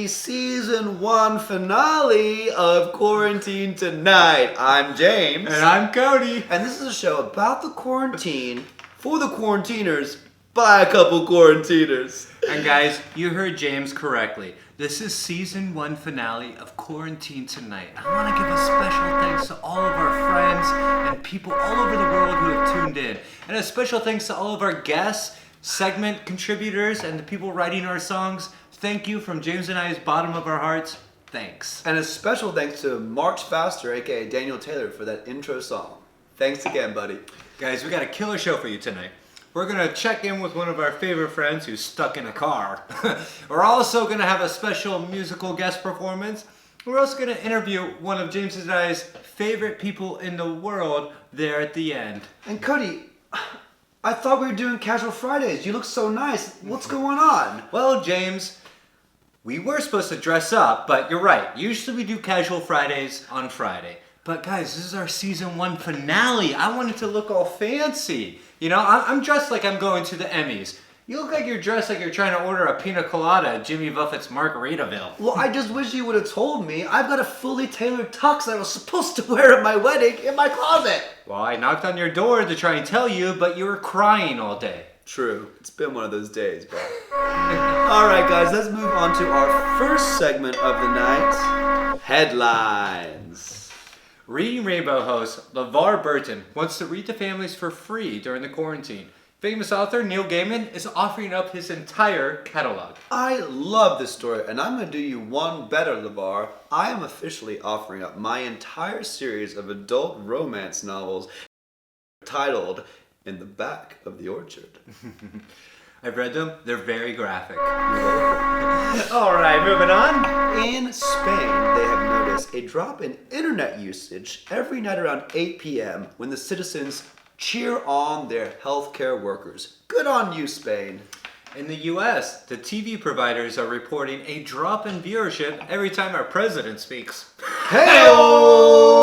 season 1 finale of Quarantine Tonight. I'm James. And I'm Cody. And this is a show about the quarantine, for the quarantiners, by a couple quarantiners. And guys, you heard James correctly. This is season 1 finale of Quarantine Tonight. I want to give a special thanks to all of our friends and people all over the world who have tuned in. And a special thanks to all of our guests, segment contributors, and the people writing our songs. Thank you from James and I's bottom of our hearts. Thanks. And a special thanks to March Faster, aka Daniel Taylor, for that intro song. Thanks again, buddy. Guys, we got a killer show for you tonight. We're going to check in with one of our favorite friends who's stuck in a car. We're also going to have a special musical guest performance. We're also going to interview one of James and I's favorite people in the world there at the end. And Cody, I thought we were doing Casual Fridays. You look so nice. What's going on? Well, James, we were supposed to dress up, but you're right. Usually we do Casual Fridays on Friday. But guys, this is our season 1 finale. I wanted to look all fancy. You know, I'm dressed like I'm going to the Emmys. You look like you're dressed like you're trying to order a pina colada at Jimmy Buffett's Margaritaville. Well, I just wish you would have told me. I've got a fully tailored tux that I was supposed to wear at my wedding in my closet. Well, I knocked on your door to try and tell you, but you were crying all day. True. It's been one of those days, but... Alright, guys, let's move on to our first segment of the night. Headlines. Reading Rainbow host LeVar Burton wants to read to families for free during the quarantine. Famous author Neil Gaiman is offering up his entire catalog. I love this story, and I'm going to do you one better, LeVar. I am officially offering up my entire series of adult romance novels titled In the Back of the Orchard. I've read them. They're very graphic. All right, moving on. In Spain, they have noticed a drop in internet usage every night around 8 p.m. when the citizens cheer on their healthcare workers. Good on you, Spain. In the U.S., the TV providers are reporting a drop in viewership every time our president speaks. Hey-o!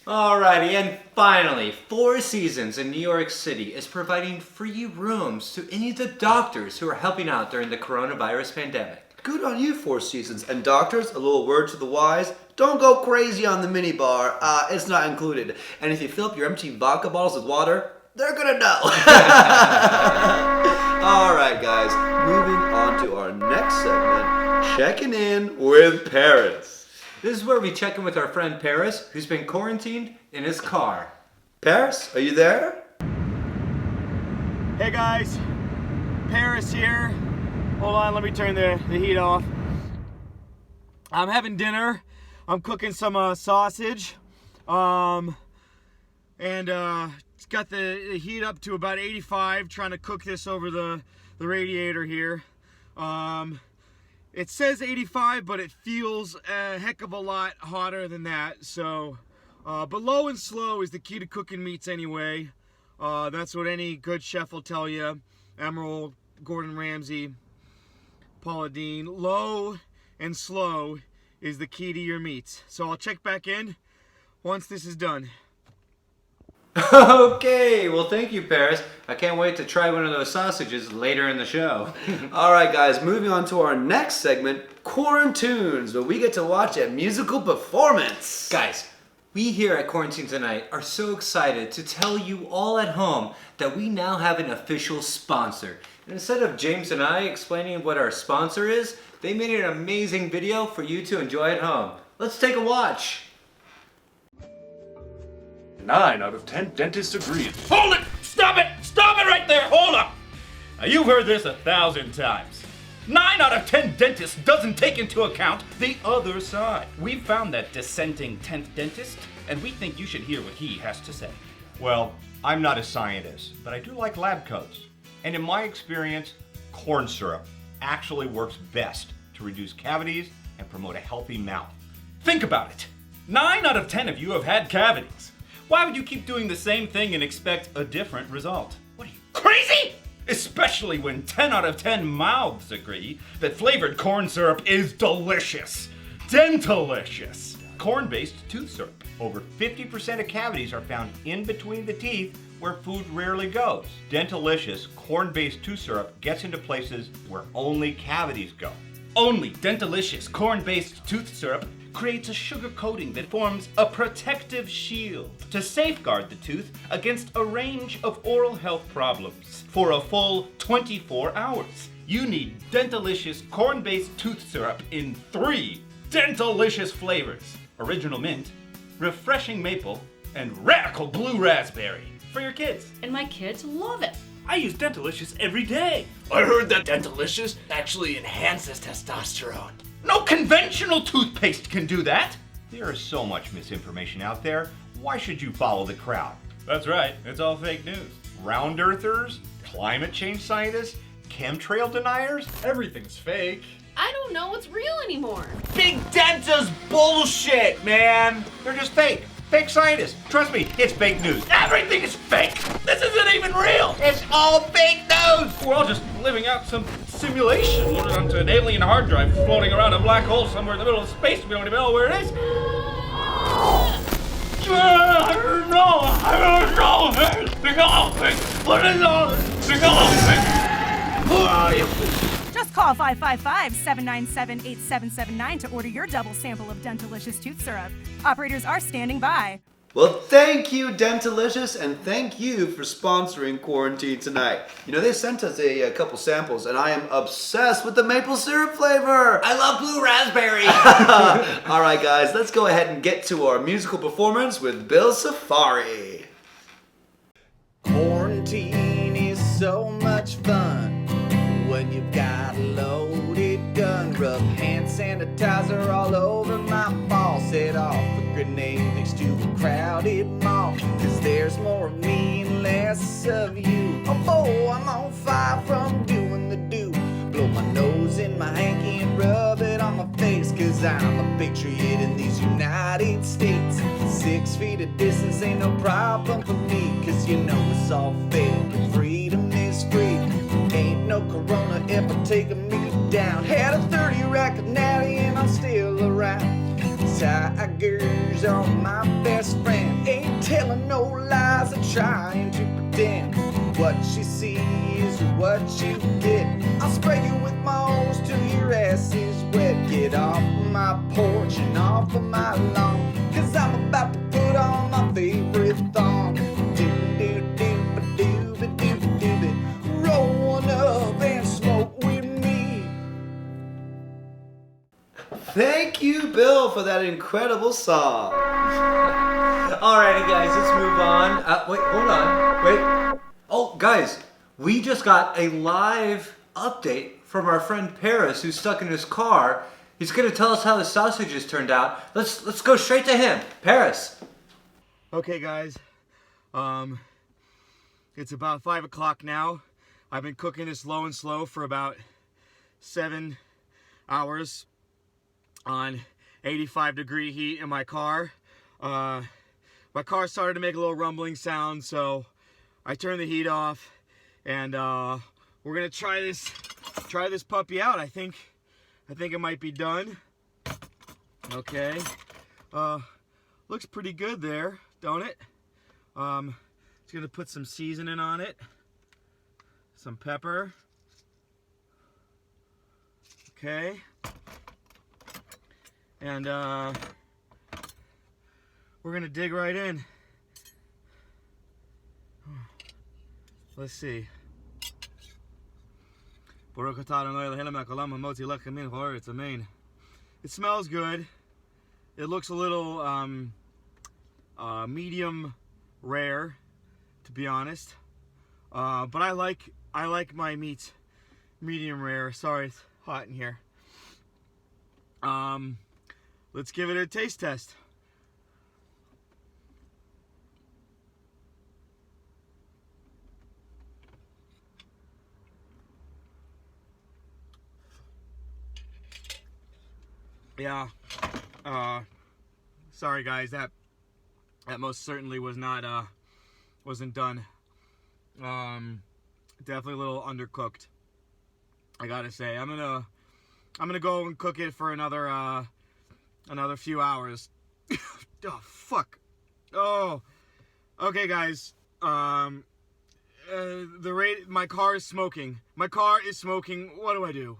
Alrighty, and finally, Four Seasons in New York City is providing free rooms to any of the doctors who are helping out during the coronavirus pandemic. Good on you, Four Seasons. And doctors, a little word to the wise, don't go crazy on the minibar. It's not included. And if you fill up your empty vodka bottles with water, they're gonna know. Alright, guys, moving on to our next segment, Checking In with Paris. This is where we check in with our friend Paris, who's been quarantined in his car. Paris, are you there? Hey guys, Paris here. Hold on, let me turn the heat off. I'm having dinner. I'm cooking some sausage. And it's got the heat up to about 85, trying to cook this over the radiator here. It says 85, but it feels a heck of a lot hotter than that. So, but low and slow is the key to cooking meats anyway. That's what any good chef will tell you. Emerald, Gordon Ramsay, Paula Deen. Low and slow is the key to your meats. So I'll check back in once this is done. Okay, well thank you, Paris. I can't wait to try one of those sausages later in the show. Alright guys, moving on to our next segment, Quarantunes, where we get to watch a musical performance. Guys, we here at Quarantine Tonight are so excited to tell you all at home that we now have an official sponsor. And instead of James and I explaining what our sponsor is, they made an amazing video for you to enjoy at home. Let's take a watch. 9 out of 10 dentists agree. Hold it! Stop it! Stop it right there! Hold up! Now you've heard this 1,000 times. 9 out of 10 dentists doesn't take into account the other side. We've found that dissenting 10th dentist, and we think you should hear what he has to say. Well, I'm not a scientist, but I do like lab coats. And in my experience, corn syrup actually works best to reduce cavities and promote a healthy mouth. Think about it. 9 out of 10 of you have had cavities. Why would you keep doing the same thing and expect a different result? What are you, crazy? Especially when 10 out of 10 mouths agree that flavored corn syrup is delicious. Dentalicious. Corn-based tooth syrup. Over 50% of cavities are found in between the teeth, where food rarely goes. Dentalicious corn-based tooth syrup gets into places where only cavities go. Only Dentalicious corn-based tooth syrup creates a sugar coating that forms a protective shield to safeguard the tooth against a range of oral health problems for a full 24 hours. You need Dentalicious corn-based tooth syrup in 3 Dentalicious flavors: original mint, refreshing maple, and radical blue raspberry for your kids. And my kids love it. I use Dentalicious every day. I heard that Dentalicious actually enhances testosterone. No conventional toothpaste can do that. There is so much misinformation out there. Why should you follow the crowd? That's right, it's all fake news. Round earthers, climate change scientists, chemtrail deniers? Everything's fake. I don't know what's real anymore. Big Denta's bullshit, man. They're just fake. Fake scientists. Trust me, it's fake news. Everything is fake. This isn't even real. It's all fake news! We're all just living out some simulation loaded onto an alien hard drive floating around a black hole somewhere in the middle of space. We don't even know where it is. I don't know. What is all? Who are you? Just call 555-797-8779 to order your double sample of Dentalicious tooth syrup. Operators are standing by. Well, thank you, Dentalicious, and thank you for sponsoring Quarantine Tonight. You know, they sent us a couple samples, and I am obsessed with the maple syrup flavor. I love blue raspberry. All right, guys, let's go ahead and get to our musical performance with Bill Safari. Quarantine is so much fun when you've got a loaded gun. Rub hand sanitizer all over my ball. Set off a grenade next to a crowded mall. Cause there's more of me and less of you. Oh, I'm on fire from doing the do. Blow my nose in my hanky and rub it on my face. Cause I'm a patriot in these United States. 6 feet of distance ain't no problem for me. Cause you know it's all fake and freedom is free. Ain't no corona ever taking me down. Had a 30 rack of natty and I'm still around. Tigers are my best friend. Ain't telling no lies or trying to pretend. What you see is what you get. I'll spray you with my hose till your ass is wet. Get off my porch and off of my lawn. Cause I'm about to put on my favorite thong. Do-do-do-ba-do-ba-do-ba-do-ba. Roll one up and smoke with me. Thank you, Bill, for that incredible song. Alrighty, guys, let's move on. Wait, hold on. Wait. Oh, guys, we just got a live update from our friend Paris, who's stuck in his car. He's gonna tell us how the sausages turned out. Let's go straight to him. Paris. Okay, guys. It's about 5 o'clock now. I've been cooking this low and slow for about 7 hours on 85-degree heat in my car. My car started to make a little rumbling sound, so I turned the heat off, and we're gonna try this puppy out. I think it might be done. Okay. Looks pretty good there, don't it? Just gonna put some seasoning on it. Some pepper. Okay. And we're gonna dig right in. Let's see. It smells good. It looks a little medium rare, to be honest. But I like my meat medium rare. Sorry, it's hot in here. Let's give it a taste test. Yeah. Sorry guys, that most certainly was not wasn't done. Definitely a little undercooked, I gotta say. I'm gonna go and cook it for another few hours. Oh fuck. Oh. Okay guys, My car is smoking. My car is smoking. What do I do?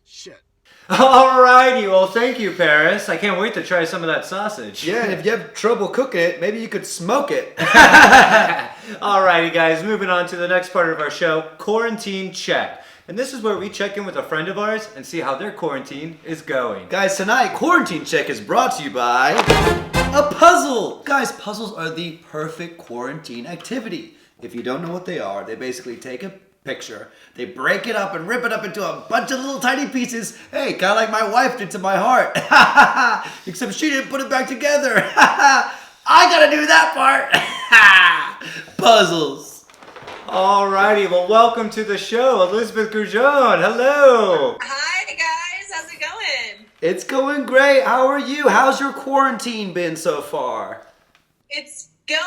Shit. Alrighty, well thank you, Paris. I can't wait to try some of that sausage. Yeah, and if you have trouble cooking it, maybe you could smoke it. Alrighty guys, moving on to the next part of our show, Quarantine Check. And this is where we check in with a friend of ours and see how their quarantine is going. Guys, tonight, Quarantine Check is brought to you by a puzzle. Guys, puzzles are the perfect quarantine activity. If you don't know what they are, they basically take a picture, they break it up and rip it up into a bunch of little tiny pieces. Hey, kind of like my wife did to my heart. Except she didn't put it back together. I gotta do that part. Puzzles. Alrighty, well welcome to the show, Elizabeth Gurjon. Hello. Hi guys, how's it going? It's going great. How are you? How's your quarantine been so far? It's going.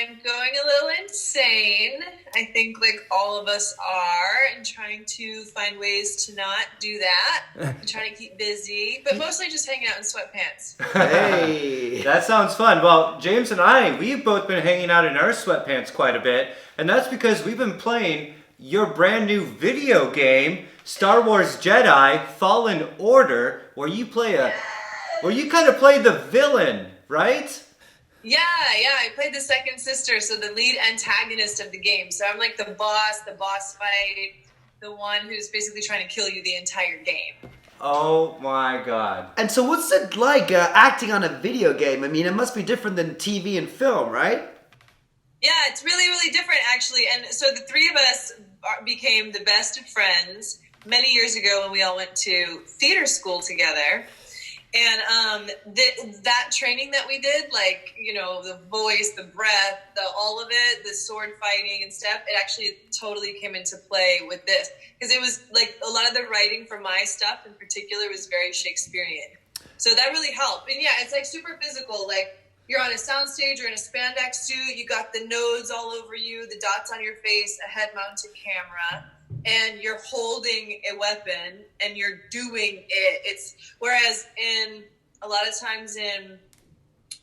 I'm going a little insane. I think like all of us are, and trying to find ways to not do that. I'm trying to keep busy, but mostly just hanging out in sweatpants. Hey. That sounds fun. Well, James and I, we've both been hanging out in our sweatpants quite a bit, and that's because we've been playing your brand new video game, Star Wars Jedi Fallen Order, where you kind of play the villain, right? Yeah, I played the second sister, so the lead antagonist of the game. So I'm like the boss fight, the one who's basically trying to kill you the entire game. Oh my god. And so what's it like acting on a video game? I mean, it must be different than TV and film, right? Yeah, it's really, really different actually. And so the three of us became the best of friends many years ago when we all went to theater school together. And that training that we did, like, you know, the voice, the breath, all of it, the sword fighting and stuff, it actually totally came into play with this. Because it was like a lot of the writing for my stuff in particular was very Shakespearean. So that really helped. And yeah, it's like super physical. Like you're on a soundstage or in a spandex suit, you got the nodes all over you, the dots on your face, a head-mounted camera. And you're holding a weapon and you're doing it. Whereas in a lot of times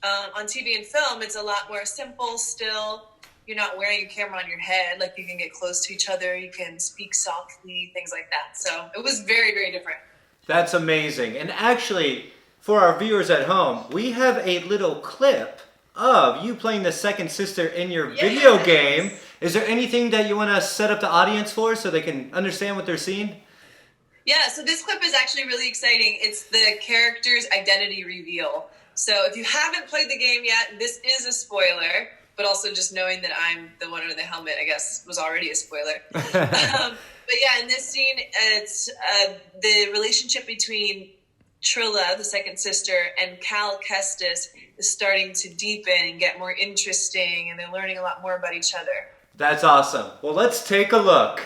on TV and film, it's a lot more simple still. You're not wearing a camera on your head. Like you can get close to each other. You can speak softly, things like that. So it was very, very different. That's amazing. And actually, for our viewers at home, we have a little clip of you playing the second sister in your video game. Is there anything that you want to set up the audience for so they can understand what they're seeing? Yeah, so this clip is actually really exciting. It's the character's identity reveal. So if you haven't played the game yet, this is a spoiler, but also just knowing that I'm the one under the helmet, I guess, was already a spoiler. But yeah, in this scene, it's the relationship between Trilla, the second sister, and Cal Kestis is starting to deepen and get more interesting, and they're learning a lot more about each other. That's awesome. Well, let's take a look.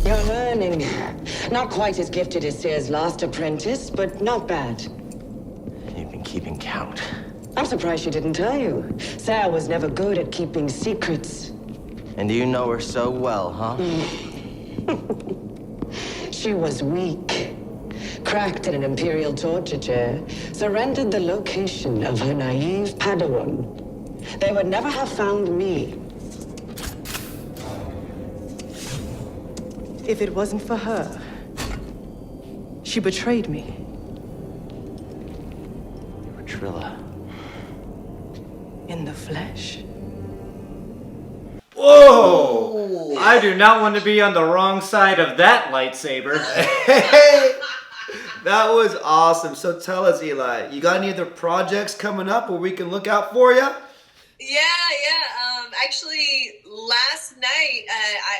You're learning. Not quite as gifted as Sear's last apprentice, but not bad. You've been keeping count. I'm surprised she didn't tell you. Sear was never good at keeping secrets. And you know her so well, huh? She was weak. Cracked in an Imperial torture chair, surrendered the location of her naive Padawan. They would never have found me. If it wasn't for her, she betrayed me. You were Trilla. In the flesh. Whoa! I do not want to be on the wrong side of that lightsaber. That was awesome. So tell us, Eli, you got any other projects coming up where we can look out for you? Yeah. Actually, last night,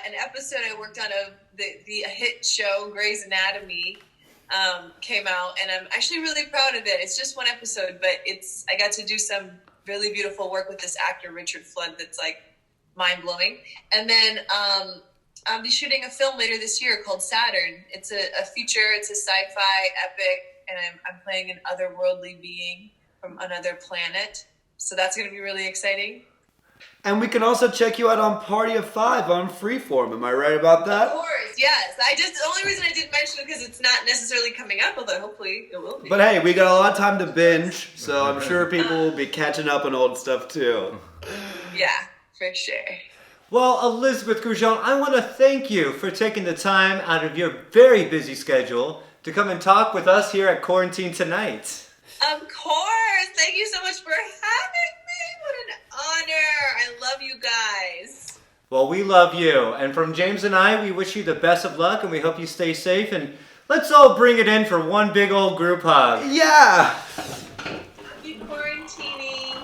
an episode I worked on of the hit show Grey's Anatomy came out, and I'm actually really proud of it. It's just one episode, but I got to do some really beautiful work with this actor, Richard Flood, that's like mind-blowing. And then I'll be shooting a film later this year called Saturn. It's a feature, it's a sci-fi epic, and I'm playing an otherworldly being from another planet. So that's going to be really exciting. And we can also check you out on Party of Five on Freeform. Am I right about that? Of course, yes. The only reason I didn't mention it because it's not necessarily coming up, although hopefully it will be. But hey, we got a lot of time to binge, so I'm sure people will be catching up on old stuff too. Yeah, for sure. Well, Elizabeth Goujon, I want to thank you for taking the time out of your very busy schedule to come and talk with us here at Quarantine Tonight. Of course. Thank you so much for having me. What an honor. I love you guys. Well, we love you. And from James and I, we wish you the best of luck and we hope you stay safe. And let's all bring it in for one big old group hug. Yeah! Happy quarantining.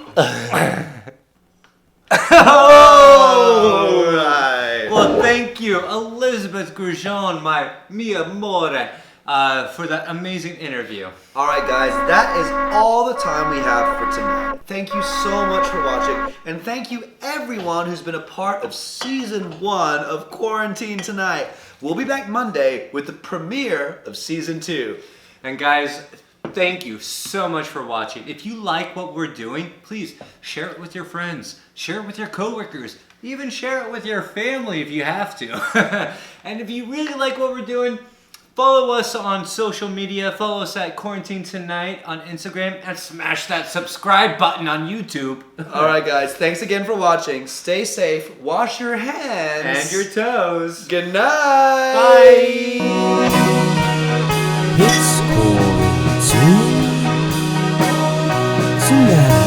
All right. Well, thank you, Elizabeth Goujon, my mi amore, for that amazing interview. All right, guys, that is all the time we have for tonight. Thank you so much for watching, and thank you everyone who's been a part of Season 1 of Quarantine Tonight. We'll be back Monday with the premiere of Season 2. And guys, thank you so much for watching. If you like what we're doing, please share it with your friends, share it with your coworkers, even share it with your family if you have to. And if you really like what we're doing, follow us on social media. Follow us at Quarantine Tonight on Instagram and smash that subscribe button on YouTube. All right, guys, thanks again for watching. Stay safe, wash your hands. And your toes. Good night. Bye. It's Quarantine Tonight.